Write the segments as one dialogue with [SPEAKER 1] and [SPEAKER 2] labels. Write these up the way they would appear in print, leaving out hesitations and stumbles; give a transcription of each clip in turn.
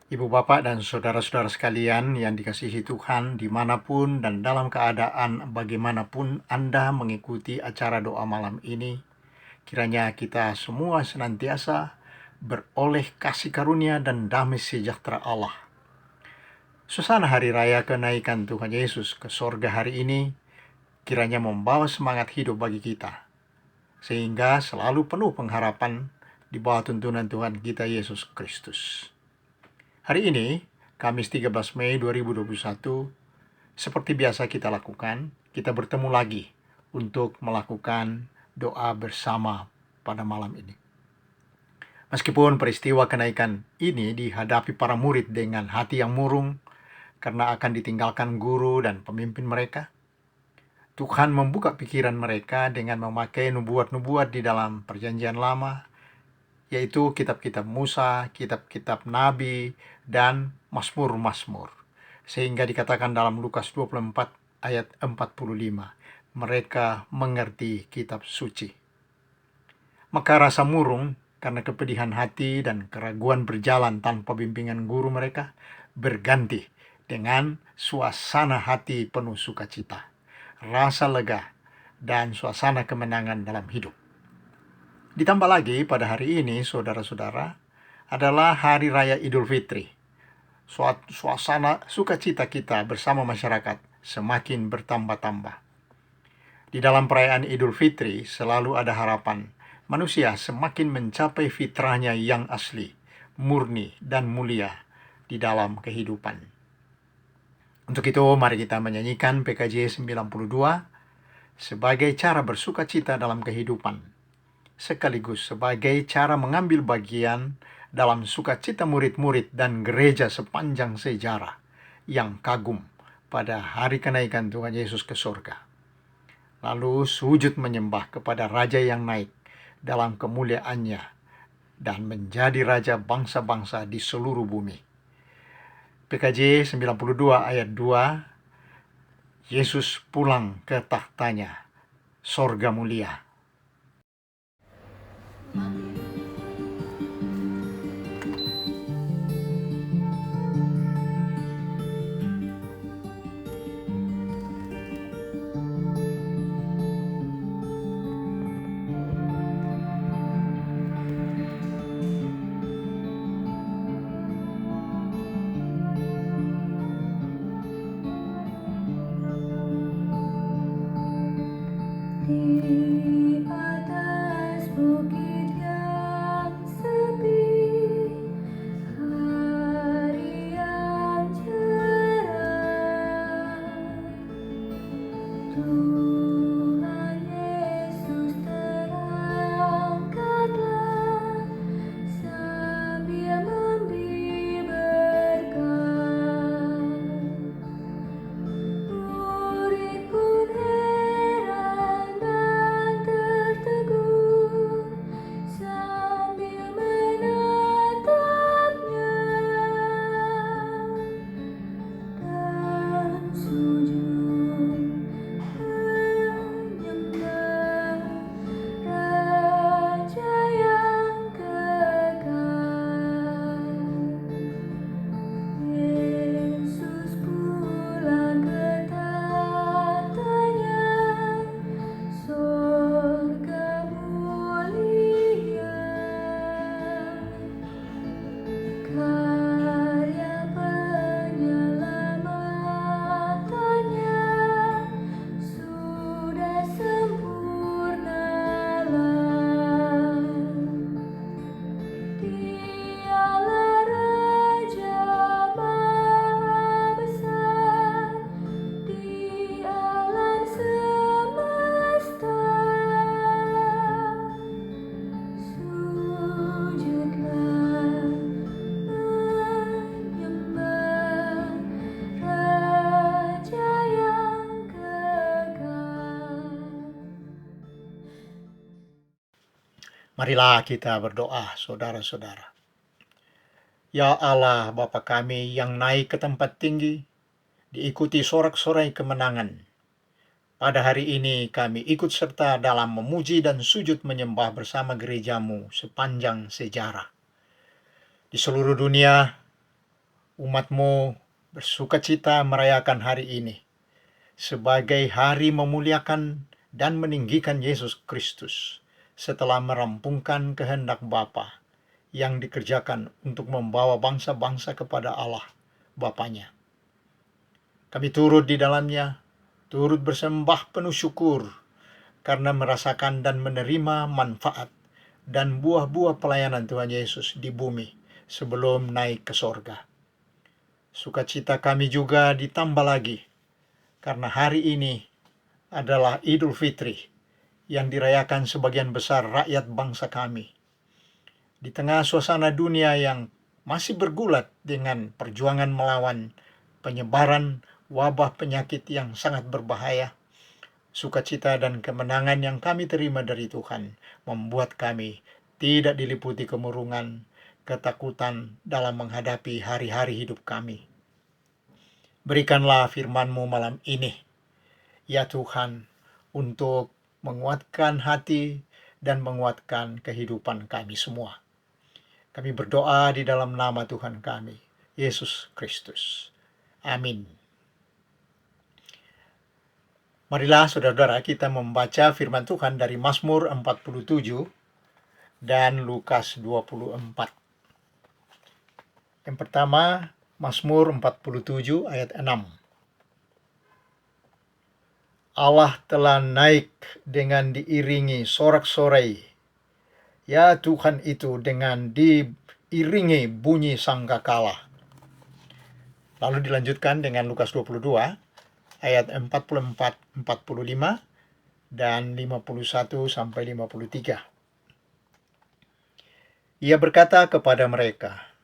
[SPEAKER 1] Ibu bapak dan saudara-saudara sekalian yang dikasihi Tuhan dimanapun dan dalam keadaan bagaimanapun Anda mengikuti acara doa malam ini, kiranya kita semua senantiasa beroleh kasih karunia dan damai sejahtera Allah. Suasana hari raya kenaikan Tuhan Yesus ke sorga hari ini kiranya membawa semangat hidup bagi kita, sehingga selalu penuh pengharapan di bawah tuntunan Tuhan kita Yesus Kristus. Hari ini, Kamis 13 Mei 2021, seperti biasa kita lakukan, kita bertemu lagi untuk melakukan doa bersama pada malam ini. Meskipun peristiwa kenaikan ini dihadapi para murid dengan hati yang murung karena akan ditinggalkan guru dan pemimpin mereka, Tuhan membuka pikiran mereka dengan memakai nubuat-nubuat di dalam Perjanjian Lama, yaitu kitab-kitab Musa, kitab-kitab Nabi, dan Mazmur-Mazmur. Sehingga dikatakan dalam Lukas 24 ayat 45, mereka mengerti kitab suci. Maka rasa murung karena kepedihan hati dan keraguan berjalan tanpa bimbingan guru mereka berganti dengan suasana hati penuh sukacita, rasa lega, dan suasana kemenangan dalam hidup. Ditambah lagi pada hari ini, saudara-saudara, adalah Hari Raya Idul Fitri. Suasana sukacita kita bersama masyarakat semakin bertambah-tambah. Di dalam perayaan Idul Fitri selalu ada harapan manusia semakin mencapai fitrahnya yang asli, murni, dan mulia di dalam kehidupan. Untuk itu, mari kita menyanyikan PKJ 92 sebagai cara bersukacita dalam kehidupan, sekaligus sebagai cara mengambil bagian dalam sukacita murid-murid dan gereja sepanjang sejarah yang kagum pada hari kenaikan Tuhan Yesus ke surga. Lalu sujud menyembah kepada Raja yang naik dalam kemuliaannya dan menjadi Raja bangsa-bangsa di seluruh bumi. PKJ 92 ayat 2, Yesus pulang ke tahtanya, sorga mulia.
[SPEAKER 2] Di atas bukit yang sepi, hari yang cerah, Tuhan Yesus terangkatlah sambil memberi berkat. Murid pun heran dan tertegun sambil menatapnya dan sujud menyembah Raja yang kekal. Yesus pulang ke tahtanya, sorga mulia. Karya penyelamatannya sudah sempurnalah. Dialah Raja Maha Besar di alam semesta. Sujudlah menyembah Raja yang kekal.
[SPEAKER 1] Marilah kita berdoa, saudara-saudara. Ya Allah, Bapa kami yang naik ke tempat tinggi, diikuti sorak-sorai kemenangan. Pada hari ini kami ikut serta dalam memuji dan sujud menyembah bersama gerejamu sepanjang sejarah. Di seluruh dunia, umat-Mu bersukacita merayakan hari ini sebagai hari memuliakan dan meninggikan Yesus Kristus setelah merampungkan kehendak Bapa yang dikerjakan untuk membawa bangsa-bangsa kepada Allah Bapanya. Kami turut di dalamnya, turut bersembah penuh syukur karena merasakan dan menerima manfaat dan buah-buah pelayanan Tuhan Yesus di bumi sebelum naik ke sorga. Sukacita kami juga ditambah lagi karena hari ini adalah Idul Fitri yang dirayakan sebagian besar rakyat bangsa kami. Di tengah suasana dunia yang masih bergulat dengan perjuangan melawan penyebaran wabah penyakit yang sangat berbahaya, sukacita dan kemenangan yang kami terima dari Tuhan membuat kami tidak diliputi kemurungan, ketakutan dalam menghadapi hari-hari hidup kami. Berikanlah firman-Mu malam ini, ya Tuhan, untuk menguatkan hati dan menguatkan kehidupan kami semua. Kami berdoa di dalam nama Tuhan kami, Yesus Kristus. Amin. Marilah saudara-saudara kita membaca firman Tuhan dari Mazmur 47 dan Lukas 24. Yang pertama, Mazmur 47 ayat 6. Allah telah naik dengan diiringi sorak-sorai. Ya Tuhan itu dengan diiringi bunyi sangkakala. Lalu dilanjutkan dengan Lukas 22 ayat 44, 45 dan 51 sampai 53. Ia berkata kepada mereka,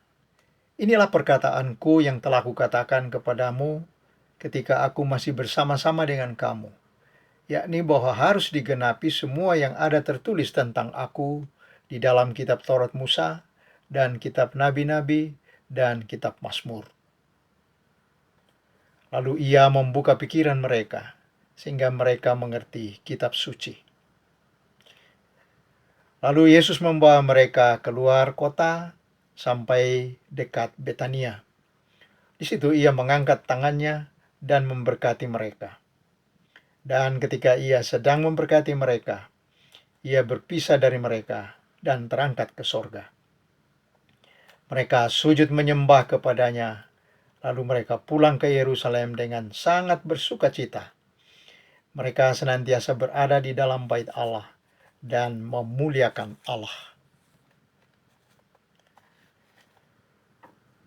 [SPEAKER 1] "Inilah perkataanku yang telah kukatakan kepadamu ketika aku masih bersama-sama dengan kamu, yakni bahwa harus digenapi semua yang ada tertulis tentang aku di dalam kitab Taurat Musa dan kitab Nabi-Nabi dan kitab Mazmur." Lalu ia membuka pikiran mereka, sehingga mereka mengerti kitab suci. Lalu Yesus membawa mereka keluar kota sampai dekat Betania. Di situ ia mengangkat tangannya dan memberkati mereka. Dan ketika ia sedang memberkati mereka, ia berpisah dari mereka dan terangkat ke sorga. Mereka sujud menyembah kepadanya. Lalu mereka pulang ke Yerusalem dengan sangat bersukacita. Mereka senantiasa berada di dalam bait Allah dan memuliakan Allah.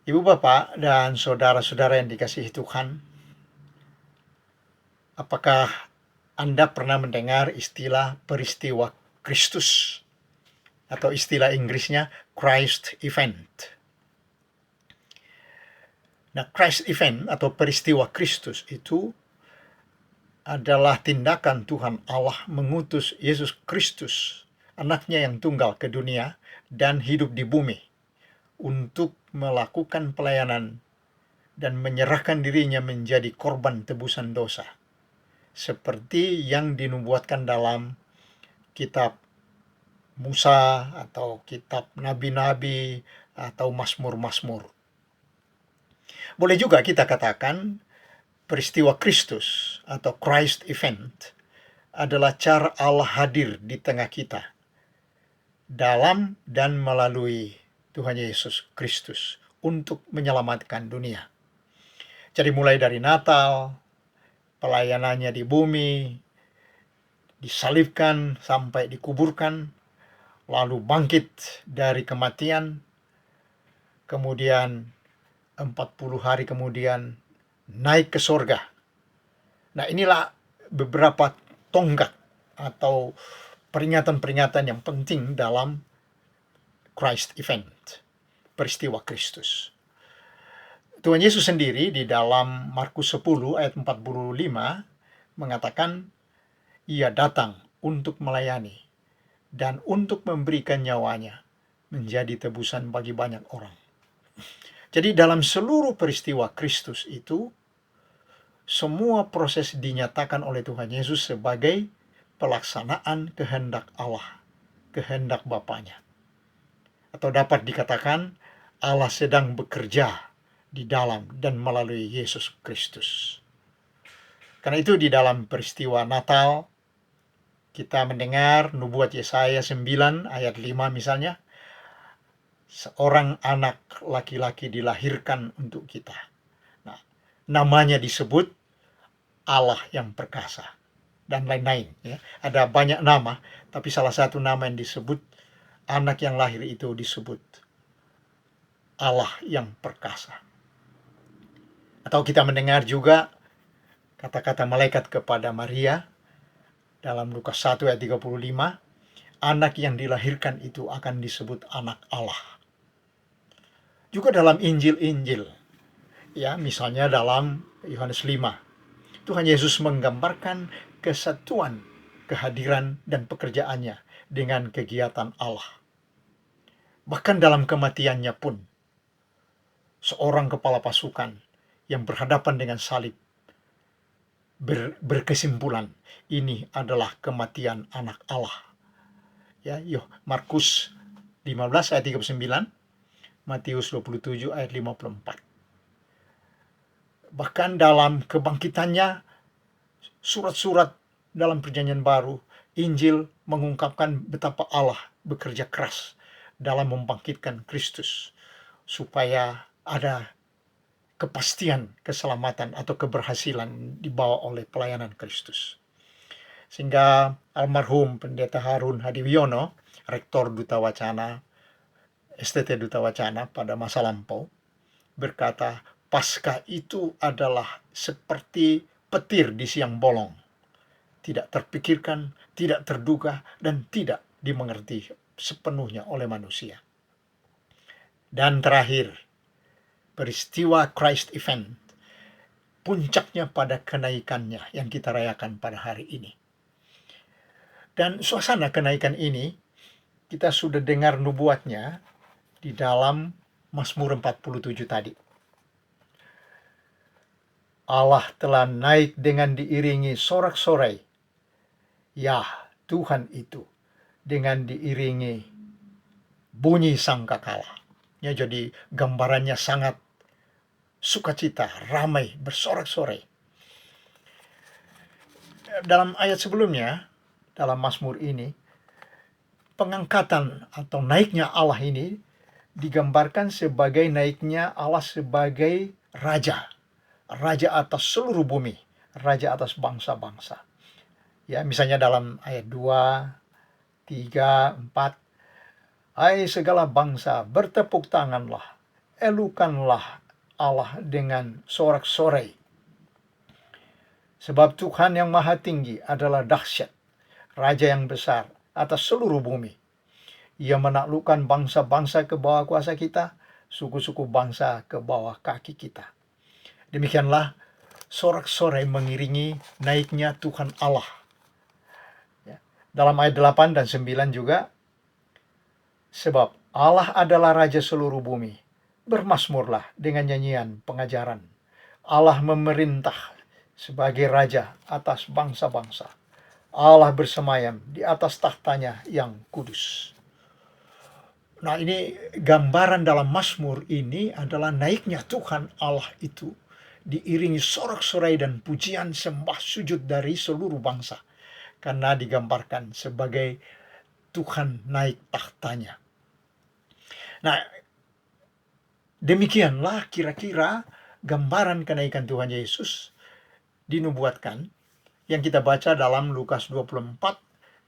[SPEAKER 1] Ibu bapak dan saudara-saudara yang dikasihi Tuhan, apakah Anda pernah mendengar istilah peristiwa Kristus? Atau istilah Inggrisnya Christ Event. Nah, Christ Event atau peristiwa Kristus itu adalah tindakan Tuhan Allah mengutus Yesus Kristus, anaknya yang tunggal ke dunia dan hidup di bumi untuk melakukan pelayanan dan menyerahkan dirinya menjadi korban tebusan dosa. Seperti yang dinubuatkan dalam kitab Musa atau kitab Nabi-Nabi atau Mazmur-Mazmur. Boleh juga kita katakan peristiwa Kristus atau Christ Event adalah cara Allah hadir di tengah kita dalam dan melalui Tuhan Yesus Kristus untuk menyelamatkan dunia. Jadi mulai dari Natal, pelayanannya di bumi, disalibkan sampai dikuburkan, lalu bangkit dari kematian, kemudian 40 hari kemudian naik ke sorga. Nah, inilah beberapa tonggak atau peringatan-peringatan yang penting dalam Christ Event, peristiwa Kristus. Tuhan Yesus sendiri di dalam Markus 10 ayat 45 mengatakan, ia datang untuk melayani dan untuk memberikan nyawanya menjadi tebusan bagi banyak orang. Jadi dalam seluruh peristiwa Kristus itu, semua proses dinyatakan oleh Tuhan Yesus sebagai pelaksanaan kehendak Allah, kehendak Bapanya. Atau dapat dikatakan Allah sedang bekerja di dalam dan melalui Yesus Kristus. Karena itu di dalam peristiwa Natal, kita mendengar nubuat Yesaya 9 ayat 5 misalnya, seorang anak laki-laki dilahirkan untuk kita. Nah, namanya disebut Allah yang perkasa dan lain-lain. Ya. Ada banyak nama, tapi salah satu nama yang disebut anak yang lahir itu disebut Allah yang perkasa. Atau kita mendengar juga kata-kata malaikat kepada Maria dalam Lukas 1 ayat 35, anak yang dilahirkan itu akan disebut anak Allah. Juga dalam Injil-Injil, ya misalnya dalam Yohanes 5, Tuhan Yesus menggambarkan kesatuan, kehadiran, dan pekerjaannya dengan kegiatan Allah. Bahkan dalam kematiannya pun, seorang kepala pasukan yang berhadapan dengan salib berkesimpulan ini adalah kematian anak Allah. Ya, Markus 15 ayat 39, Matius 27 ayat 54. Bahkan dalam kebangkitannya, surat-surat dalam Perjanjian Baru, Injil mengungkapkan betapa Allah bekerja keras dalam membangkitkan Kristus supaya ada kepastian keselamatan atau keberhasilan dibawa oleh pelayanan Kristus. Sehingga almarhum Pendeta Harun Hadiwiono, Rektor Duta Wacana, STT Duta Wacana pada masa lampau, berkata, Paskah itu adalah seperti petir di siang bolong. Tidak terpikirkan, tidak terduga, dan tidak dimengerti sepenuhnya oleh manusia. Dan terakhir, peristiwa Christ Event, puncaknya pada kenaikannya yang kita rayakan pada hari ini. Dan suasana kenaikan ini, kita sudah dengar nubuatnya di dalam Mazmur 47 tadi. Allah telah naik dengan diiringi sorak-sorai. Ya, Tuhan itu dengan diiringi bunyi sangkakala. Ya, jadi gambarannya sangat sukacita, ramai, bersorak-sorai. Dalam ayat sebelumnya, dalam Mazmur ini, pengangkatan atau naiknya Allah ini digambarkan sebagai naiknya Allah sebagai raja. Raja atas seluruh bumi, raja atas bangsa-bangsa. Ya, misalnya dalam ayat 2, 3, 4. Hai segala bangsa, bertepuk tanganlah, elukanlah Allah dengan sorak-sorai. Sebab Tuhan yang maha tinggi adalah dahsyat, raja yang besar atas seluruh bumi. Ia menaklukkan bangsa-bangsa ke bawah kuasa kita, suku-suku bangsa ke bawah kaki kita. Demikianlah sorak-sorai mengiringi naiknya Tuhan Allah. Ya. Dalam ayat 8 dan 9 juga, sebab Allah adalah Raja seluruh bumi, bermasmurlah dengan nyanyian pengajaran. Allah memerintah sebagai Raja atas bangsa-bangsa. Allah bersemayam di atas tahtanya yang kudus. Nah, ini gambaran dalam Mazmur ini adalah naiknya Tuhan Allah itu diiringi sorak-sorai dan pujian sembah sujud dari seluruh bangsa. Karena digambarkan sebagai Tuhan naik tahtanya. Nah, demikianlah kira-kira gambaran kenaikan Tuhan Yesus dinubuatkan yang kita baca dalam Lukas 24,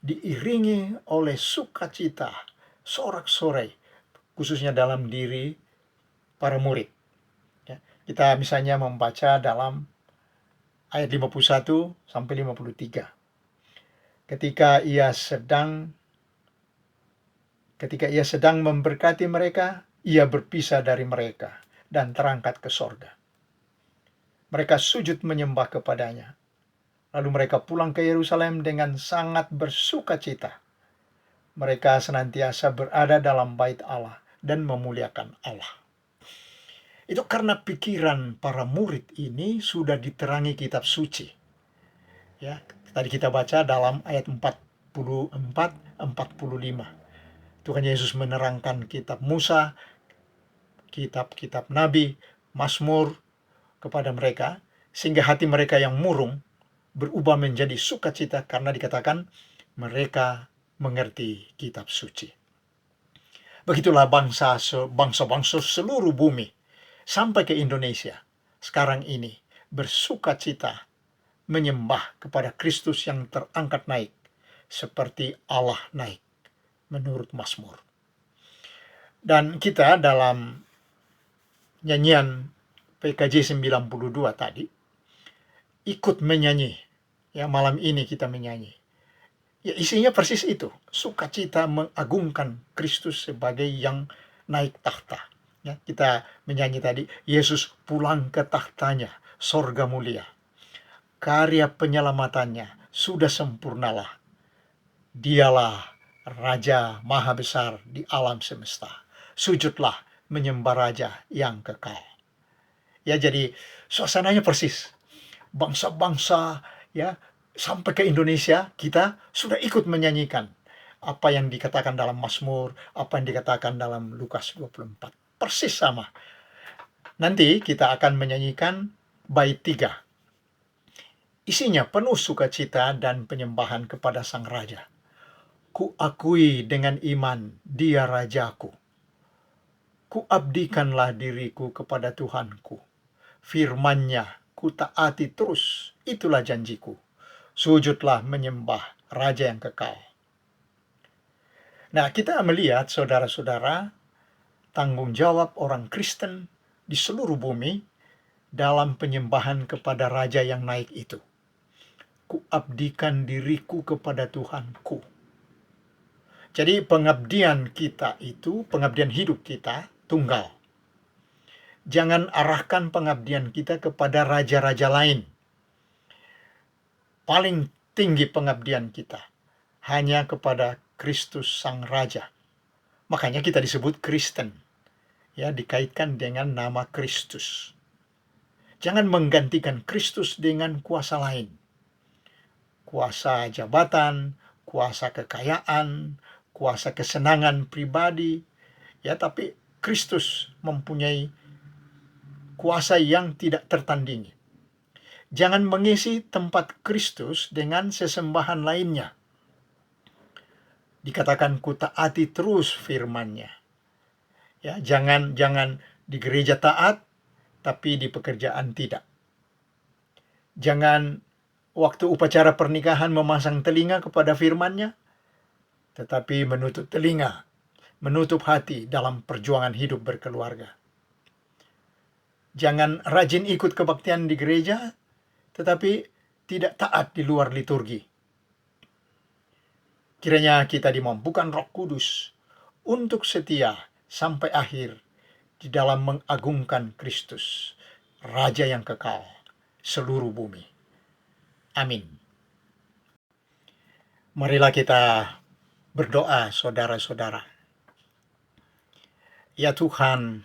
[SPEAKER 1] diiringi oleh sukacita, sorak-sorai, khususnya dalam diri para murid. Kita misalnya membaca dalam ayat 51 sampai 53. Ketika ia sedang memberkati mereka, ia berpisah dari mereka dan terangkat ke sorga. Mereka sujud menyembah kepadanya. Lalu mereka pulang ke Yerusalem dengan sangat bersukacita. Mereka senantiasa berada dalam bait Allah dan memuliakan Allah. Itu karena pikiran para murid ini sudah diterangi kitab suci. Ya, tadi kita baca dalam ayat 44-45. Tuhan Yesus menerangkan kitab Musa, kitab-kitab Nabi, Mazmur kepada mereka, sehingga hati mereka yang murung berubah menjadi sukacita karena dikatakan mereka mengerti kitab suci. Begitulah bangsa-bangsa seluruh bumi sampai ke Indonesia sekarang ini bersukacita menyembah kepada Kristus yang terangkat naik seperti Allah naik menurut Mazmur. Dan kita dalam nyanyian PKJ 92 tadi ikut menyanyi. Ya, malam ini kita menyanyi. Ya, isinya persis itu, sukacita mengagungkan Kristus sebagai yang naik takhta. Ya, kita menyanyi tadi, Yesus pulang ke tahtanya, sorga mulia. Karya penyelamatannya sudah sempurnalah. Dialah Raja Maha Besar di alam semesta. Sujudlah menyembah Raja yang kekal. Ya, jadi suasananya persis. Bangsa-bangsa ya sampai ke Indonesia, kita sudah ikut menyanyikan apa yang dikatakan dalam Mazmur, apa yang dikatakan dalam Lukas 24. Persis sama. Nanti kita akan menyanyikan bait 3. Isinya penuh sukacita dan penyembahan kepada Sang Raja. Ku akui dengan iman Dia Rajaku. Ku abdikanlah diriku kepada Tuhanku. Firman-Nya ku taati terus, itulah janjiku. Sujudlah menyembah Raja yang kekal. Nah, kita melihat saudara-saudara, tanggung jawab orang Kristen di seluruh bumi dalam penyembahan kepada Raja yang naik itu. Ku abdikan diriku kepada Tuhanku. Jadi pengabdian kita itu, pengabdian hidup kita tunggal. Jangan arahkan pengabdian kita kepada raja-raja lain. Paling tinggi pengabdian kita hanya kepada Kristus Sang Raja. Makanya kita disebut Kristen. Ya, dikaitkan dengan nama Kristus. Jangan menggantikan Kristus dengan kuasa lain. Kuasa jabatan, kuasa kekayaan, kuasa kesenangan pribadi. Ya, tapi Kristus mempunyai kuasa yang tidak tertandingi. Jangan mengisi tempat Kristus dengan sesembahan lainnya. Dikatakan ku taati terus firman-Nya. Ya, jangan di gereja taat tapi di pekerjaan tidak. Jangan waktu upacara pernikahan memasang telinga kepada firman-Nya, tetapi menutup telinga, menutup hati dalam perjuangan hidup berkeluarga. Jangan rajin ikut kebaktian di gereja, tetapi tidak taat di luar liturgi. Kiranya kita dimampukan Roh Kudus untuk setia sampai akhir di dalam mengagungkan Kristus, Raja yang kekal seluruh bumi. Amin. Marilah kita berdoa, saudara-saudara. Ya Tuhan,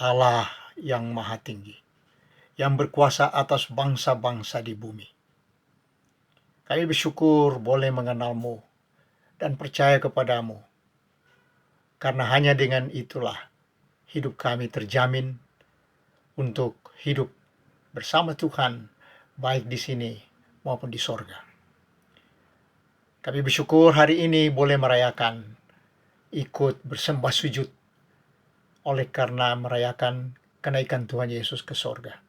[SPEAKER 1] Allah yang maha tinggi, yang berkuasa atas bangsa-bangsa di bumi. Kami bersyukur boleh mengenal-Mu dan percaya kepadamu, karena hanya dengan itulah hidup kami terjamin untuk hidup bersama Tuhan, baik di sini maupun di sorga. Kami bersyukur hari ini boleh merayakan, ikut bersembah sujud, oleh karena merayakan kenaikan Tuhan Yesus ke sorga.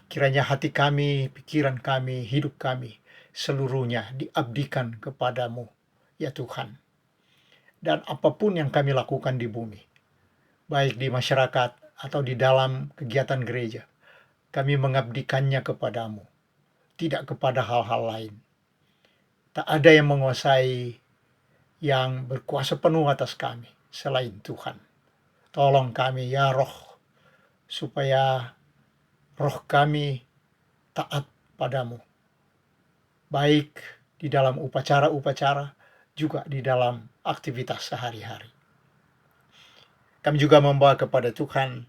[SPEAKER 1] Kiranya hati kami, pikiran kami, hidup kami, seluruhnya diabdikan kepadamu, ya Tuhan. Dan apapun yang kami lakukan di bumi, baik di masyarakat atau di dalam kegiatan gereja, kami mengabdikannya kepadamu, tidak kepada hal-hal lain. Tak ada yang menguasai, yang berkuasa penuh atas kami selain Tuhan. Tolong kami ya Roh, supaya roh kami taat padamu, baik di dalam upacara-upacara, juga di dalam aktivitas sehari-hari. Kami juga membawa kepada Tuhan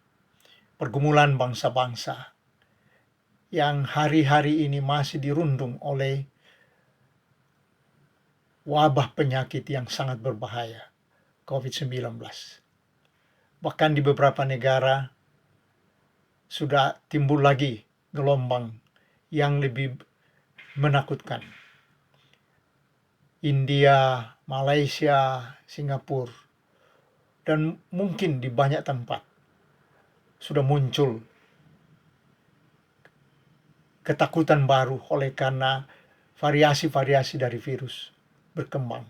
[SPEAKER 1] pergumulan bangsa-bangsa yang hari-hari ini masih dirundung oleh wabah penyakit yang sangat berbahaya, COVID-19. Bahkan di beberapa negara sudah timbul lagi gelombang yang lebih menakutkan. India, Malaysia, Singapura, dan mungkin di banyak tempat sudah muncul ketakutan baru oleh karena variasi-variasi dari virus berkembang.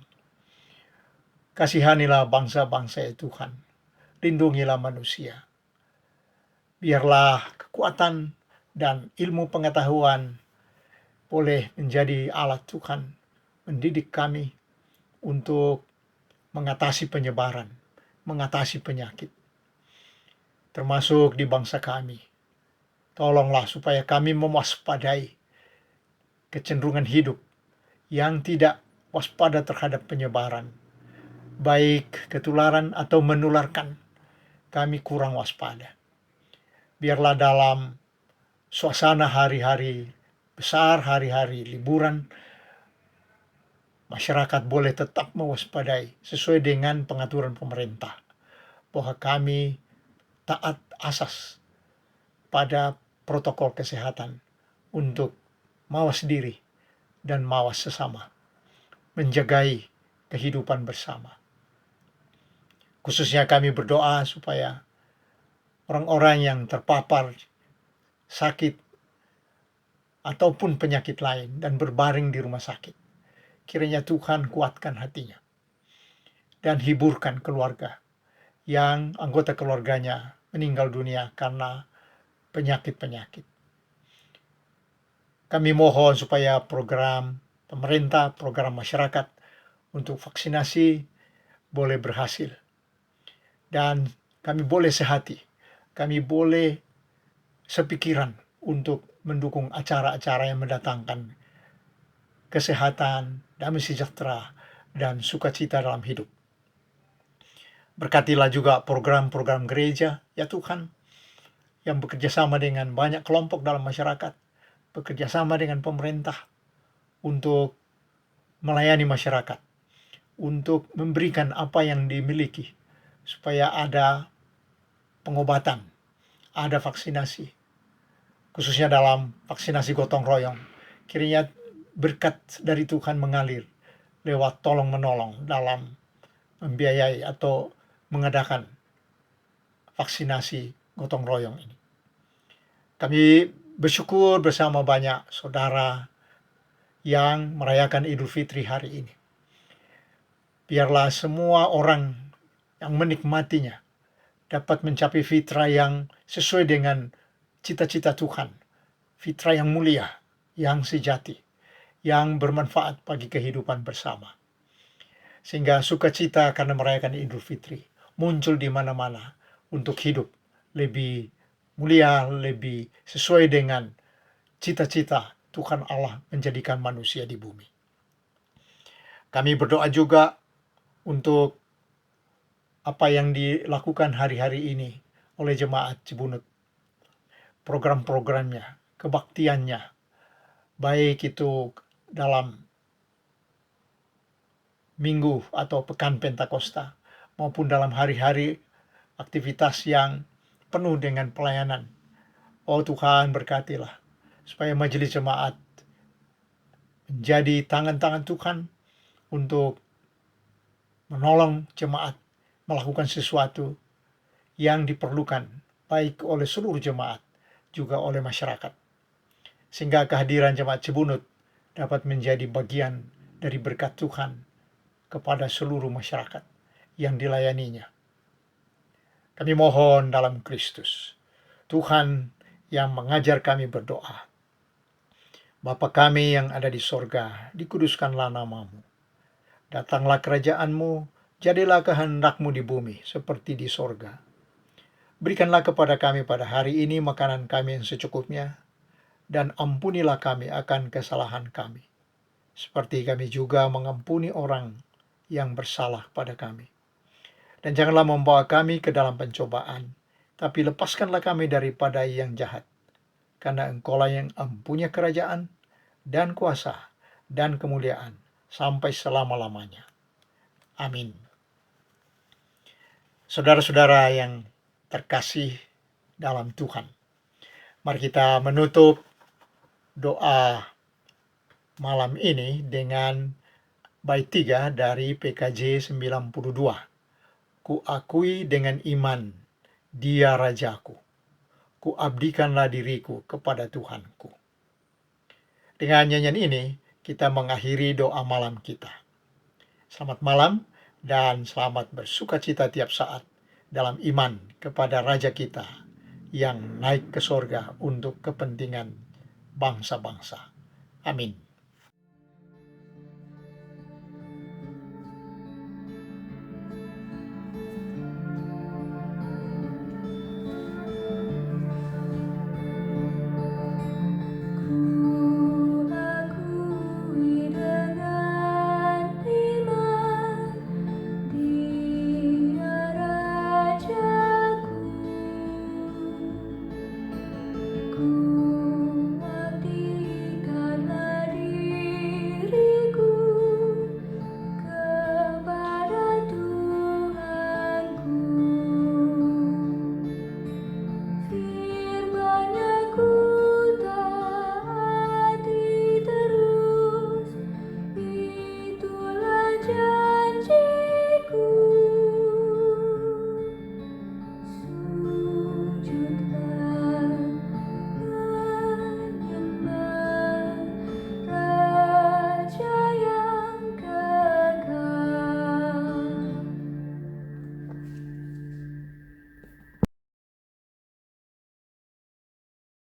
[SPEAKER 1] Kasihanilah bangsa-bangsa ya Tuhan, lindungilah manusia. Biarlah kekuatan dan ilmu pengetahuan boleh menjadi alat Tuhan mendidik kami untuk mengatasi penyebaran, mengatasi penyakit, termasuk di bangsa kami. Tolonglah supaya kami mewaspadai kecenderungan hidup yang tidak waspada terhadap penyebaran, baik ketularan atau menularkan. Kami kurang waspada. Biarlah dalam suasana hari-hari besar, hari-hari liburan, masyarakat boleh tetap mewaspadai sesuai dengan pengaturan pemerintah, bahwa kami taat asas pada protokol kesehatan untuk mawas diri dan mawas sesama, menjagai kehidupan bersama. Khususnya kami berdoa supaya orang-orang yang terpapar sakit ataupun penyakit lain dan berbaring di rumah sakit, kiranya Tuhan kuatkan hatinya dan hiburkan keluarga yang anggota keluarganya meninggal dunia karena penyakit-penyakit. Kami mohon supaya program pemerintah, program masyarakat untuk vaksinasi boleh berhasil. Dan kami boleh sehati, kami boleh sepikiran untuk mendukung acara-acara yang mendatangkan kesehatan, damai sejahtera, dan sukacita dalam hidup. Berkatilah juga program-program gereja, ya Tuhan, yang bekerja sama dengan banyak kelompok dalam masyarakat, bekerja sama dengan pemerintah untuk melayani masyarakat, untuk memberikan apa yang dimiliki, supaya ada pengobatan, ada vaksinasi, khususnya dalam vaksinasi gotong royong. Kiranya berkat dari Tuhan mengalir lewat tolong-menolong dalam membiayai atau mengadakan vaksinasi gotong royong ini. Kami bersyukur bersama banyak saudara yang merayakan Idul Fitri hari ini. Biarlah semua orang yang menikmatinya dapat mencapai fitrah yang sesuai dengan cita-cita Tuhan, fitrah yang mulia, yang sejati, yang bermanfaat bagi kehidupan bersama. Sehingga sukacita karena merayakan Idul Fitri muncul di mana-mana untuk hidup lebih mulia, lebih sesuai dengan cita-cita Tuhan Allah menjadikan manusia di bumi. Kami berdoa juga untuk apa yang dilakukan hari-hari ini oleh jemaat Cibunut. Program-programnya, kebaktiannya, baik itu dalam minggu atau pekan Pentakosta, maupun dalam hari-hari aktivitas yang penuh dengan pelayanan. Oh Tuhan, berkatilah supaya majelis jemaat menjadi tangan-tangan Tuhan untuk menolong jemaat melakukan sesuatu yang diperlukan baik oleh seluruh jemaat juga oleh masyarakat, sehingga kehadiran jemaat Cibunut dapat menjadi bagian dari berkat Tuhan kepada seluruh masyarakat yang dilayaninya. Kami mohon dalam Kristus, Tuhan yang mengajar kami berdoa. Bapa kami yang ada di sorga, dikuduskanlah namamu. Datanglah kerajaan-Mu, jadilah kehendak-Mu di bumi seperti di sorga. Berikanlah kepada kami pada hari ini makanan kami yang secukupnya, dan ampunilah kami akan kesalahan kami, seperti kami juga mengampuni orang yang bersalah pada kami. Dan janganlah membawa kami ke dalam pencobaan, tapi lepaskanlah kami daripada yang jahat. Karena Engkaulah yang mempunyai kerajaan dan kuasa dan kemuliaan sampai selama-lamanya. Amin. Saudara-saudara yang terkasih dalam Tuhan, Mari kita menutup doa malam ini dengan bait 3 dari PKJ 92. Kuakui dengan iman, Dia Rajaku. Kuabdikanlah diriku kepada Tuhanku. Dengan nyanyian ini, kita mengakhiri doa malam kita. Selamat malam dan selamat bersukacita tiap saat dalam iman kepada Raja kita yang naik ke sorga untuk kepentingan bangsa-bangsa. Amin.